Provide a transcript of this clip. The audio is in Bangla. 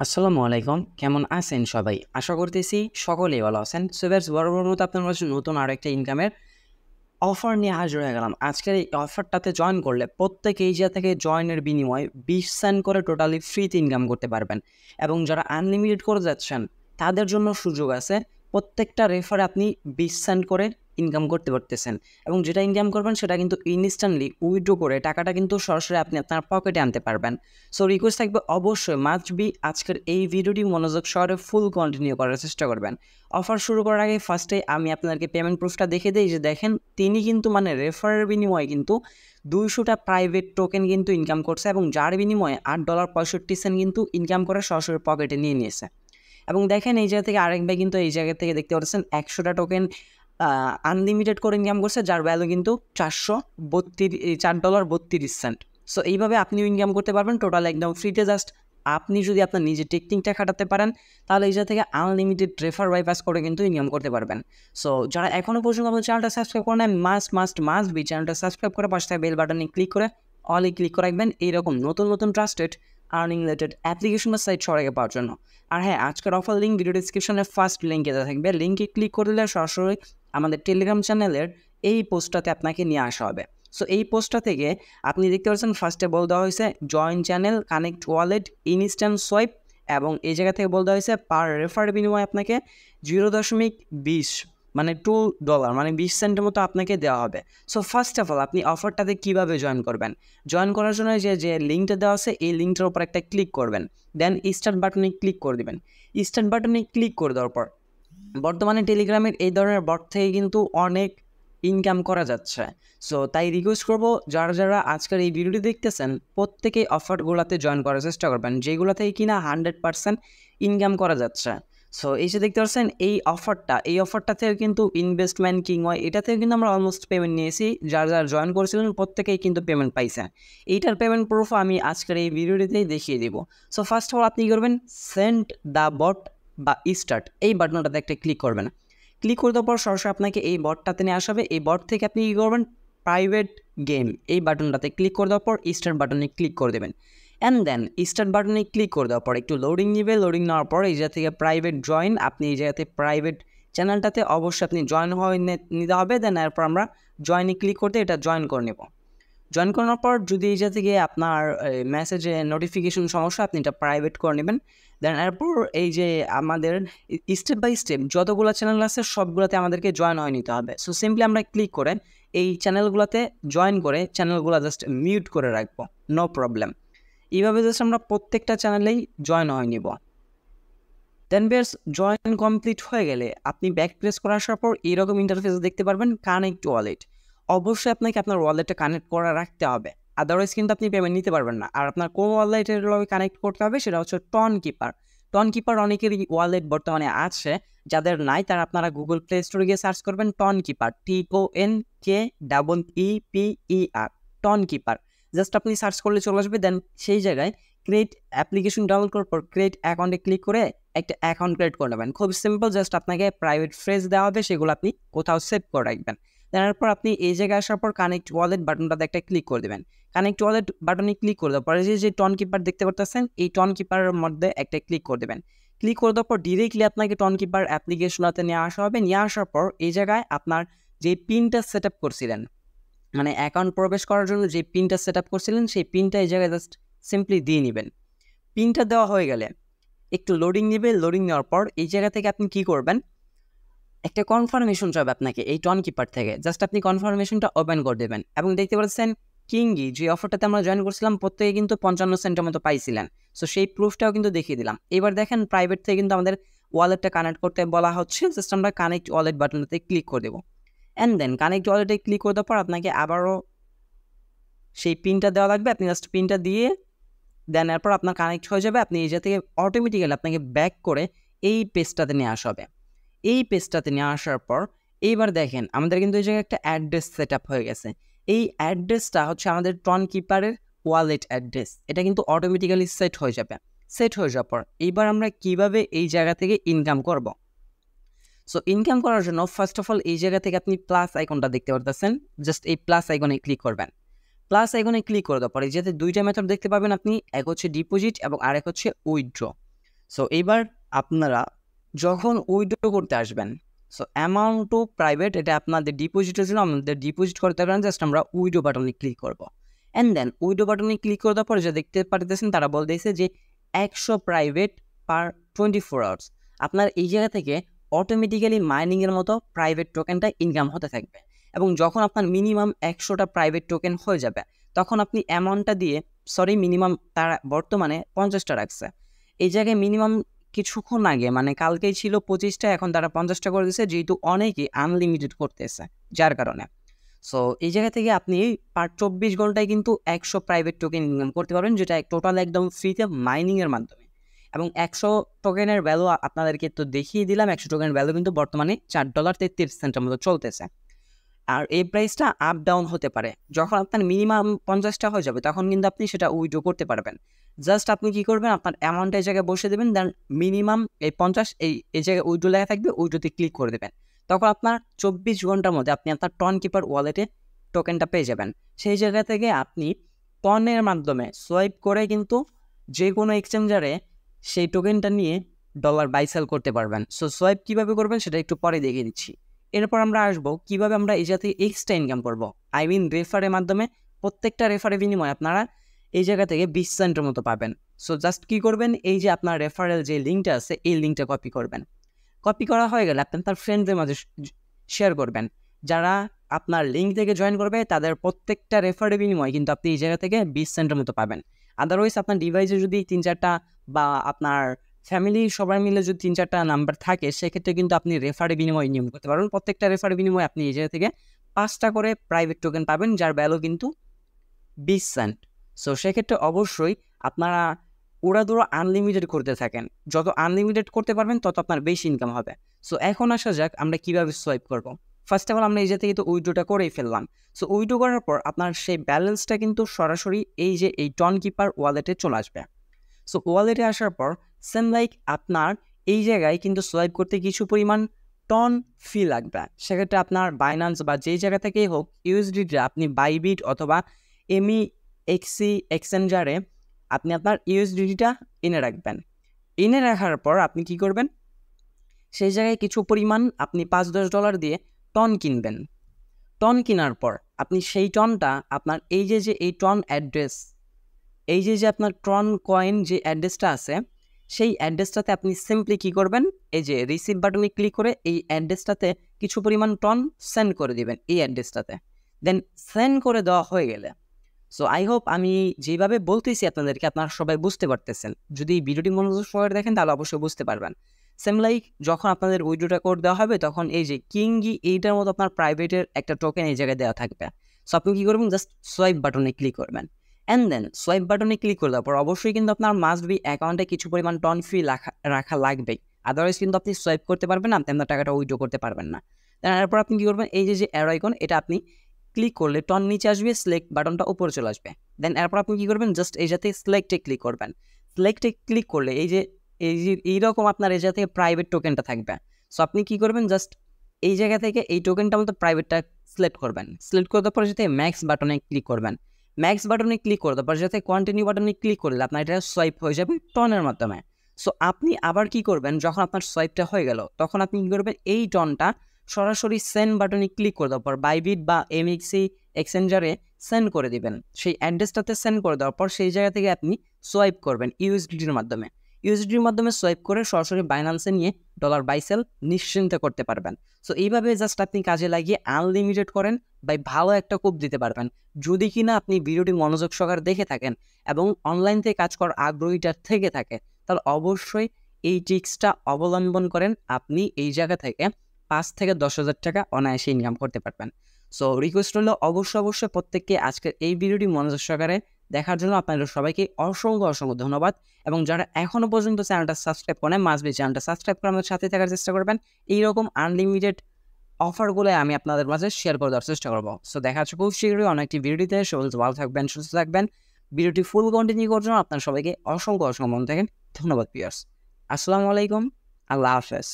আসসালামু আলাইকুম, কেমন আছেন সবাই? আশা করতেছি সকলেই ভালো আছেন। সো গাইস, বরাবর মতো আপনার কাছে নতুন আরেকটা ইনকামের অফার নিয়ে হাজির হয়ে গেলাম। আজকের এই অফারটাতে জয়েন করলে প্রত্যেক এরিয়া থেকে জয়েনের বিনিময়ে 20 সেন্ট করে টোটালি ফ্রিতে ইনকাম করতে পারবেন। এবং যারা আনলিমিটেড করে যাচ্ছেন তাদের জন্য সুযোগ আছে। প্রত্যেকটা রেফারে আপনি 20 সেন্ট করে ইনকাম করতে পারতেছেন এবং যেটা ইনকাম করবেন সেটা কিন্তু ইনস্ট্যান্টলি উইথড্র করে টাকাটা কিন্তু সরাসরি আপনি আপনার পকেটে আনতে পারবেন। সো রিকোয়েস্ট থাকবে অবশ্যই মাস্ট বি আজকের এই ভিডিওটি মনোযোগ সহকারে ফুল কন্টিনিউ করার চেষ্টা করবেন। অফার শুরু করার আগে ফার্স্টে আমি আপনাদেরকে পেমেন্ট প্রুফটা দেখে দিই যে দেখেন তিনি কিন্তু রেফারের বিনিময়ে কিন্তু 200টা প্রাইভেট টোকেন কিন্তু ইনকাম করছে এবং যার বিনিময়ে $8.65 কিন্তু ইনকাম করে সরাসরি পকেটে নিয়ে নিয়েছে। এবং দেখেন এই জায়গা থেকে আরেক ভাই কিন্তু এই জায়গা থেকে দেখতে পাচ্ছেন 100টা টোকেন আনলিমিটেড করে ইনকাম করছে, যার ভ্যালু কিন্তু $4.32। সো এইভাবে আপনিও ইনকাম করতে পারবেন টোটাল একদম ফ্রিতে। জাস্ট আপনি যদি আপনার নিজের টেকনিকটা খাটাতে পারেন তাহলে এই জায়গা থেকে আনলিমিটেড রেফার বাইপাস করে কিন্তু ইনকাম করতে পারবেন। সো যারা এখনও পর্যন্ত আমাদের চ্যানেলটা সাবস্ক্রাইব করেন মাস্ট বি চ্যানেলটা সাবস্ক্রাইব করে পাশে বেল বাটনে ক্লিক করে অলে ক্লিক করে রাখবেন এইরকম নতুন নতুন ট্রাস্টেড আর্নিং রিলেটেড অ্যাপ্লিকেশন বা সাইট সবার আগে পাওয়ার জন্য। আর হ্যাঁ, আজকের অফার লিঙ্ক ভিডিও ডিসক্রিপশনে ফার্স্ট লিঙ্কে দেওয়া থাকবে। লিঙ্কে ক্লিক করে দিলে সরাসরি আমাদের টেলিগ্রাম চ্যানেলের এই পোস্টটাতে আপনাকে নিয়ে আসা হবে। সো এই পোস্টটা থেকে আপনি দেখতে পাচ্ছেন ফার্স্টে বলে দেওয়া হয়েছে join channel, connect wallet, instant swipe এবং এই জায়গা থেকে বলে দেওয়া হয়েছে পার রেফার বিনিময়ে আপনাকে 0.20 মানে $2 মানে 20 সেন্টের মতো আপনাকে দেওয়া হবে। সো ফার্স্ট অফ অল আপনি অফারটাতে কীভাবে জয়েন করবেন? জয়েন করার জন্য যে লিঙ্কটা দেওয়া আছে এই লিঙ্কটার উপর একটা ক্লিক করবেন, দেন স্টার্ট বাটনে ক্লিক করে দেবেন। স্টার্ট বাটনে ক্লিক করে দেওয়ার পর বর্তমানে টেলিগ্রামের এই ধরনের বট থেকে কিন্তু অনেক ইনকাম করা যাচ্ছে। সো তাই রিকোয়েস্ট করবো যারা আজকের এই ভিডিওটি দেখতেছেন প্রত্যেকেই অফারগুলোতে জয়েন করার চেষ্টা করবেন যেগুলো থেকে কিনা 100% ইনকাম করা যাচ্ছে। সো এই যে দেখতে পাচ্ছেন এই অফারটা থেকে কিন্তু ইনভেস্টমেন্ট কিংবা এটা থেকে কিন্তু আমরা অলমোস্ট পেমেন্ট নিয়েছি। যারা জয়েন করেছিলেন প্রত্যেকেই কিন্তু পেমেন্ট পাইছে। এইটার পেমেন্ট প্রুফ আমি আজকের এই ভিডিওটিতেই দেখিয়ে দিব। সো ফার্স্ট অফ অল আপনি কী করবেন, সেন্ড দ্য বট বা স্টার্ট এই বাটনটাতে একটা ক্লিক করবেন। ক্লিক করে দেওয়ার পর সরাসরি আপনাকে এই বটটাতে নিয়ে আসবে। এই বট থেকে আপনি কী করবেন, প্রাইভেট গেম এই বাটনটাতে ক্লিক করে দেওয়ার পর স্টার্ট বাটনে ক্লিক করে দেবেন। অ্যান্ড দেন স্টার্ট বাটনে ক্লিক করে দেওয়ার পর একটু লোডিং নেবে। লোডিং নেওয়ার পর এই জায়গা থেকে প্রাইভেট জয়েন, আপনি এই জায়গাতে প্রাইভেট চ্যানেলটাতে অবশ্যই আপনি জয়েন হয়ে নিতে হবে। দেন এরপর আমরা জয়েনে ক্লিক করতে এটা জয়েন করে নেব। জয়েন করার পর যদি এই জায়গা থেকে আপনার মেসেজে নোটিফিকেশন সমস্যা আপনি এটা প্রাইভেট করে নেবেন। দেন এরপর এই যে আমাদের স্টেপ বাই স্টেপ যতগুলো চ্যানেল আছে সবগুলোতে আমাদেরকে জয়েন হয়ে নিতে হবে। সো সিম্পলি আমরা ক্লিক করে এই চ্যানেলগুলোতে জয়েন করে চ্যানেলগুলো জাস্ট মিউট করে রাখবো, নো প্রবলেম। এইভাবে জাস্ট আমরা প্রত্যেকটা চ্যানেলেই জয়েন হয়ে নিব। দেন বেস জয়েন কমপ্লিট হয়ে গেলে আপনি ব্যাক প্রেস করে আসার পর এরকম ইন্টারফেস দেখতে পারবেন, কানেক্ট ওয়ালেট। অবশ্যই আপনাকে আপনার ওয়ালেটটা কানেক্ট করা রাখতে হবে, আদারওয়াইজ কিন্তু আপনি পেমেন্ট নিতে পারবেন না। আর আপনার কোন ওয়ালেটের লগে কানেক্ট করতে হবে সেটা হচ্ছে টন কিপার। টন কিপার অনেকেরই ওয়ালেট বর্তমানে আছে, যাদের নাই তারা আপনারা গুগল প্লে স্টোরে গিয়ে সার্চ করবেন Tonkeeper, TONKEEPER Tonkeeper. Just আপনি সার্চ করলে চলে আসবে। দেন সেই জায়গায় ক্রিয়েট অ্যাপ্লিকেশন ডাউনলোড করার পর ক্রিয়েট অ্যাকাউন্টে ক্লিক করে একটা অ্যাকাউন্ট ক্রিয়েট করে নেবেন। খুব সিম্পল, জাস্ট আপনাকে প্রাইভেট ফ্রেজ দেওয়া হবে, সেগুলো আপনি কোথাও সেভ করে রাখবেন। তারপর আপনি এই জায়গায় আসার পর কানেক্ট ওয়ালেট বাটনটাতে একটা ক্লিক করে দেবেন। কানেক্ট ওয়ালেট বাটনে ক্লিক করে দেওয়ার পরে যে টন কিপার দেখতে পাচ্ছেন এই টন কিপারের মধ্যে একটা ক্লিক করে দেবেন। ক্লিক করে দেওয়ার পর ডিরেক্টলি আপনাকে টন কিপার অ্যাপ্লিকেশনটাতে নিয়ে আসা হবে। নিয়ে আসার পর এই জায়গায় আপনার যে পিনটা সেট আপ করছিলেন, মানে অ্যাকাউন্ট প্রবেশ করার জন্য যে পিনটা সেট আপ করছিলেন সেই পিনটা এই জায়গায় জাস্ট সিম্পলি দিয়ে নেবেন। পিনটা দেওয়া হয়ে গেলে একটু লোডিং নেবে। লোডিং নেওয়ার পর এই জায়গা থেকে আপনি কি করবেন, একটা কনফার্মেশন চাবে আপনাকে এই টন কিপার থেকে। জাস্ট আপনি কনফার্মেশনটা ওপেন করে দেবেন এবং দেখতে পাচ্ছেন কিংগি যে অফারটাতে আমরা জয়েন করছিলাম প্রত্যেকে কিন্তু 55 সেন্টের মতো পাইছিলেন। সো সেই প্রুফটাও কিন্তু দেখিয়ে দিলাম। এবার দেখেন প্রাইভেট থেকে কিন্তু আমাদের ওয়ালেটটা কানেক্ট করতে বলা হচ্ছে। জাস্ট আমরা কানেক্ট ওয়ালেট বাটনটাতে ক্লিক করে দেবো। অ্যান্ড দেন কানেক্ট ওয়ালেটে ক্লিক করে দেওয়ার পর আপনাকে আবারও সেই পিনটা দেওয়া লাগবে। আপনি জাস্ট পিনটা দিয়ে দেন এরপর আপনার কানেক্ট হয়ে যাবে। আপনি এই জায়গা থেকে অটোমেটিক্যালি আপনাকে ব্যাক করে এই পেজটাতে নিয়ে আসা হবে। এই পেজটাতে নিয়ে আসার পর এইবার দেখেন আমাদের কিন্তু এই জায়গায় একটা অ্যাড্রেস সেট আপ হয়ে গেছে। এই অ্যাড্রেসটা হচ্ছে আমাদের টন কিপারের ওয়ালেট অ্যাড্রেস। এটা কিন্তু অটোমেটিক্যালি সেট হয়ে যাবে। সেট হয়ে যাওয়ার পর এইবার আমরা কিভাবে এই জায়গা থেকে ইনকাম করব। সো ইনকাম করার জন্য ফার্স্ট অফ অল এই জায়গা থেকে আপনি প্লাস আইকনটা দেখতে পারতেছেন, জাস্ট এই প্লাস আইকনে ক্লিক করবেন। প্লাস আইকনে ক্লিক করে দেওয়ার পরে যেতে দুইটা মেথড দেখতে পাবেন আপনি, এক হচ্ছে ডিপোজিট এবং আরেক হচ্ছে উইথড্র। সো এইবার আপনারা যখন উইথড্র করতে আসবেন, সো অ্যামাউন্ট টু প্রাইভেট, এটা আপনাদের ডিপোজিটের জন্য আমাদের ডিপোজিট করতে পারেন। জাস্ট আমরা উইথড্র বাটনে ক্লিক করবো, অ্যান্ড দেন উইথড্র বাটনে ক্লিক করার পরে যা দেখতে পারতেছেন তারা বলতেছে যে 100 প্রাইভেট পার 24 আওয়ার্স। আপনার এই জায়গা থেকে অটোমেটিক্যালি মাইনিংয়ের মতো প্রাইভেট টোকেনটা ইনকাম হতে থাকবে, এবং যখন আপনার মিনিমাম 100টা প্রাইভেট টোকেন হয়ে যাবে তখন আপনি অ্যামাউন্টটা দিয়ে, মিনিমাম তারা বর্তমানে 50টা রাখছে, এই জায়গায় মিনিমাম কিছুক্ষণ আগে মানে কালকেই ছিল 25টা, এখন তারা 50টা করে দিয়েছে, যেহেতু অনেকেই আনলিমিটেড করতেছে যার কারণে। সো এই জায়গা থেকে আপনি পার 24 ঘন্টায় কিন্তু 100 প্রাইভেট টোকেন ইনকাম করতে পারবেন, যেটা টোটাল একদম ফ্রিতে মাইনিংয়ের মাধ্যমে। এবং 100 টোকেনের ভ্যালু আপনাদেরকে তো দেখিয়ে দিলাম, 100 টোকেনের ভ্যালু কিন্তু বর্তমানে $4.33 মতো চলতেছে। আর এই প্রাইসটা আপ ডাউন হতে পারে, যখন আপনার মিনিমাম 50টা হয়ে যাবে তখন কিন্তু আপনি সেটা উইথড্র করতে পারবেন। জাস্ট আপনি কি করবেন, আপনার অ্যামাউন্ট এই জায়গায় বসে দেবেন, দেন মিনিমাম এই 50 এই জায়গায় উইথড্র লেখা থাকবে, উইথড্রোতে ক্লিক করে দেবেন। তখন আপনার 24 ঘন্টার মধ্যে আপনি আপনার টন কিপার ওয়ালেটে টোকেনটা পেয়ে যাবেন। সেই জায়গা থেকে আপনি টনের মাধ্যমে সোয়াইপ করে কিন্তু যে কোনো এক্সচেঞ্জারে সেই টোকেনটা নিয়ে ডলার বাই সেল করতে পারবেন। সো সোয়াইপ কীভাবে করবেন সেটা একটু পরে দেখিয়ে দিচ্ছি। এরপর আমরা আসবো কীভাবে আমরা এই জায়গা থেকে এক্সট্রা ইনকাম করবো, আই মিন রেফারের মাধ্যমে। প্রত্যেকটা রেফারের বিনিময়ে আপনারা এই জায়গা থেকে 20 সেন্টের মতো পাবেন। সো জাস্ট কী করবেন, এই যে আপনার রেফারেল যে লিঙ্কটা আছে এই লিঙ্কটা কপি করবেন। কপি করা হয়ে গেলে আপনি তার ফ্রেন্ডদের মাঝে শেয়ার করবেন। যারা আপনার লিঙ্ক থেকে জয়েন করবে তাদের প্রত্যেকটা রেফারের বিনিময়ে কিন্তু আপনি এই জায়গা থেকে 20 সেন্টের মতো পাবেন। আদারওয়াইজ আপনার ডিভাইসে যদি 3-4টা বা আপনার ফ্যামিলি সবাই মিলে যদি 3-4টা নাম্বার থাকে, সেক্ষেত্রে কিন্তু আপনি রেফারের বিনিময়ে নিয়ম করতে পারবেন। প্রত্যেকটা রেফারের বিনিময়ে আপনি এই জায়গা থেকে 5টা করে প্রাইভেট টোকেন পাবেন, যার ভ্যালু কিন্তু 20 সেন্ট। সো সেক্ষেত্রে অবশ্যই আপনারা উড়াদুরা আনলিমিটেড করতে থাকেন। যত আনলিমিটেড করতে পারবেন তত আপনার বেশি ইনকাম হবে। সো এখন আসা যাক আমরা কীভাবে সোয়াইপ করব। ফার্স্ট অফ অল আমরা এই জায়গা থেকে তো উইথড্রটা করেই ফেললাম। সো উইথড্র করার পর আপনার সেই ব্যালেন্সটা কিন্তু সরাসরি এই যে এই টন কিপার ওয়ালেটে চলে আসবে। সো ওয়ালেটে আসার পর সেম লাইক আপনার এই জায়গায় কিন্তু সোয়াইপ করতে কিছু পরিমাণ টন ফি লাগবে। সেক্ষেত্রে আপনার বাইন্যান্স বা যেই জায়গা থেকেই হোক ইউএসডিটা আপনি বাইবিট অথবা MEXC এক্সচেঞ্জারে আপনি আপনার ইউএসডিটা এনে রাখবেন। এনে রাখার পর আপনি কি করবেন, সেই জায়গায় কিছু পরিমাণ আপনি $5-10 দিয়ে টন কিনবেন। টন কেনার পর আপনি সেই টনটা আপনার এই যে এই টন অ্যাড্রেস, এই যে আপনার টন কয়েন যে অ্যাড্রেসটা আছে সেই অ্যাড্রেসটাতে আপনি সিম্পলি কী করবেন, এই যে রিসিভ বাটনে ক্লিক করে এই অ্যাড্রেসটাতে কিছু পরিমাণ টন সেন্ড করে দিবেন এই অ্যাড্রেসটাতে। দেন সেন্ড করে দেওয়া হয়ে গেলে, সো আই হোপ আমি যেভাবে বলতেছি আপনাদেরকে আপনারা সবাই বুঝতে পারতেছেন। যদি ভিডিওটি মনোযোগ সহকারে দেখেন তাহলে অবশ্যই বুঝতে পারবেন। সেম লাইক যখন আপনাদের উইথড্রটা করে দেওয়া হবে তখন এই যে কিংগি এইটার মতো আপনার প্রাইভেটের একটা টোকেন এই জায়গায় দেওয়া থাকবে। সো আপনি কী করবেন, জাস্ট সোয়াইপ বাটনে ক্লিক করবেন, অ্যান্ড দেন সোয়াইপ বাটনে ক্লিক করে দেওয়ার পর অবশ্যই কিন্তু আপনার মাস্ট বি অ্যাকাউন্টে কিছু পরিমাণ টন ফি রাখা লাগবেই। আদারওয়াইজ কিন্তু আপনি সোয়াইপ করতে পারবেন না, আপনি আপনার টাকাটা উইথড্র করতে পারবেন না। তারপর আপনি কী করবেন, এই যে অ্যারো আইকন এটা আপনি ক্লিক করলে টন নিচে আসবে, সিলেক্ট বাটনটা উপরে চলে আসবে। দেন এরপর আপনি কী করবেন, জাস্ট এই জায়গাতে সিলেক্টে ক্লিক করবেন। সিলেক্টে ক্লিক করলে এই যে এইরকম আপনার এই জায়গা থেকে প্রাইভেট টোকেনটা থাকবে। সো আপনি কী করবেন, জাস্ট এই জায়গা থেকে এই টোকেনটা মতো প্রাইভেটটা সিলেক্ট করবেন। সিলেক্ট করে দেওয়ার পর যাতে ম্যাক্স বাটনে ক্লিক করবেন। ম্যাক্স বাটনে ক্লিক করে দেওয়ার পর যাতে কন্টিনিউ বাটনে ক্লিক করলে আপনার এটা সোয়াইপ হয়ে যাবে টনের মাধ্যমে। সো আপনি আবার কি করবেন, যখন আপনার সোয়াইপটা হয়ে গেল তখন আপনি কী করবেন, এই টনটা সরাসরি সেন্ড বাটনে ক্লিক করে দেওয়ার পর বাইবিট বা MEXC এক্সচেঞ্জারে সেন্ড করে দিবেন। সেই অ্যাড্রেসটাতে সেন্ড করে দেওয়ার পর সেই জায়গা থেকে আপনি সোয়াইপ করবেন ইউএসডিটির মাধ্যমে। ইউএসডিটির মাধ্যমে সোয়াইপ করে সরাসরি বাইন্যান্সে নিয়ে ডলার বাই সেল নিশ্চিন্তে করতে পারবেন। সো এইভাবে জাস্ট আপনি কাজে লাগিয়ে আনলিমিটেড করেন বা ভালো একটা কোপ দিতে পারবেন। যদি কিনা আপনি ভিডিওটি মনোযোগ সহকারে দেখে থাকেন এবং অনলাইন থেকে কাজ করার আগ্রহীটা থেকে থাকে, তাহলে অবশ্যই এই ট্রিক্সটা অবলম্বন করেন। আপনি এই জায়গা থেকে 5 থেকে 10,000 টাকা অনায়াসে ইনকাম করতে পারবেন। সো রিকোয়েস্ট হলো অবশ্যই প্রত্যেককে আজকের এই ভিডিওটি মনোযোগ সহকারে দেখার জন্য আপনাদের সবাইকে অসংখ্য ধন্যবাদ। এবং যারা এখনও পর্যন্ত চ্যানেলটা সাবস্ক্রাইব করেন মাস্ট বি চ্যানেলটা সাবস্ক্রাইব করে আমাদের সাথে থাকার চেষ্টা করবেন। এইরকম আনলিমিটেড অফারগুলো আমি আপনাদের মাঝে শেয়ার করে দেওয়ার চেষ্টা করবো। সো দেখা হচ্ছে খুব শীঘ্রই অন্য একটি ভিডিওতে। সবাই ভালো থাকবেন, সুস্থ থাকবেন। ভিডিওটি ফুল কন্টিনিউ করার জন্য আপনার সবাইকে অসংখ্য মন থেকে ধন্যবাদ ভিউয়ার্স। আসসালামু আলাইকুম, আল্লাহ হাফেজ।